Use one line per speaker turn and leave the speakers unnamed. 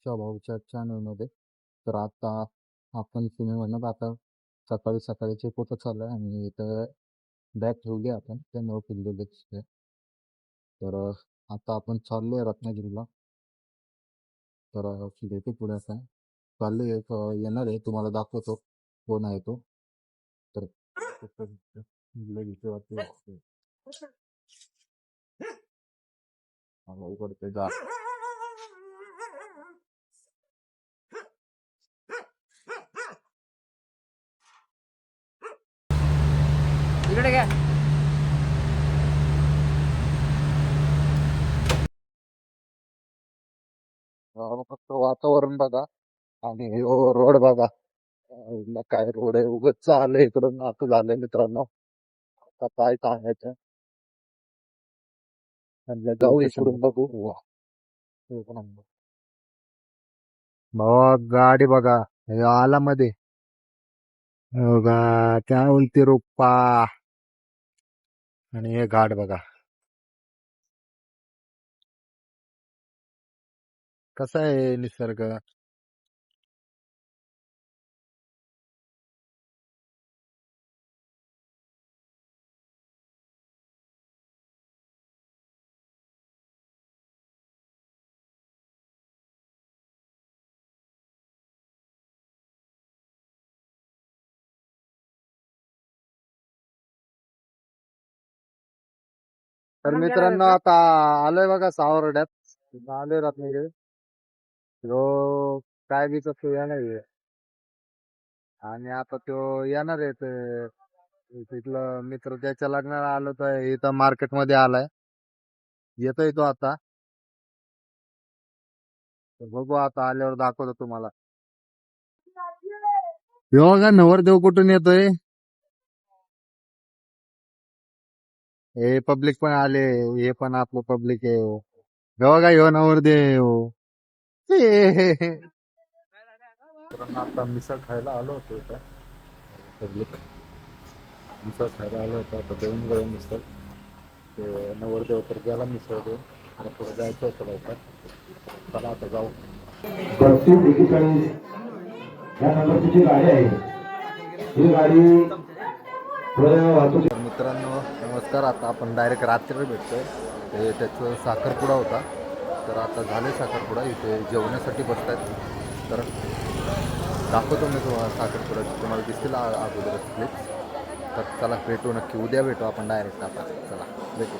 आजच्या भाऊच्या चॅनलमध्ये. तर आता आपण सिनेमानं आता सकाळी सकाळीचे फोटो चालू आहे आणि इथं बॅग ठेवली आपण त्यामुळं फिरलेले दिसते. तर आता आपण चाललोय रत्नागिरीला. तर भेटू पुढे असं चाललोय येणार आहे तुम्हाला दाखवतो कोण आहे तो. तर भीती वाटते उघडते जा.
इकडे घ्या.
फक्त वातावरण बघा आणि रोड बघा. काय रोड आहे उगच चाललंय इकडून असं झालंय मित्रांनो. आता काय सांगायचं आणि जाऊ इकडून बघू. वा, एक नंबर. भावा गाडी बघा हे आला मध्ये. बघा काय बोलते रुप्पा आणि हे घाट बघा कसा आहे निसर्ग. तर मित्रांनो आता आलोय बघा सावर्ड्यात. आलोय रत्नागिरी. तो काय बी तो येणार आहे आणि आता तो येणार आहे तिथलं मित्र त्याच्या लग्नाला आलो तर इथं मार्केटमध्ये आलाय. येतोय तो आता. तर बघू आता आल्यावर दाखवतो तुम्हाला. यो बघा नवरदेव कुठून येतोय. हे पब्लिक पण आले. हे पण आपलं पब्लिक आहे. हे बघा ह्यो नवरदेव. आता मिसळ खायला आलो होतो इथं. पब्लिक मिसळ खायला आलो होतो. आता देऊन गळे मिसळ ते नवरदेव तर गेला मिसळ देऊन. आणि पुढे जायचं होतं लवकर. चला आता जाऊ.
3241 या नंबरची जी गाडी आहे ही गाडी वाहतूक.
तर मित्रांनो नमस्कार. आता आपण डायरेक्ट रात्री भेटतोय. ते त्याचं साखरपुडा होता. तर आता झाले साखरपुडा. इथे जेवण्यासाठी बसतात. तर दाखवतो मी तुम्हाला साखरपुड्याची. तुम्हाला दिसतील अगोदर क्लिप्स. तर चला भेटू नक्की. उद्या भेटू आपण डायरेक्ट आता. चला भेटू.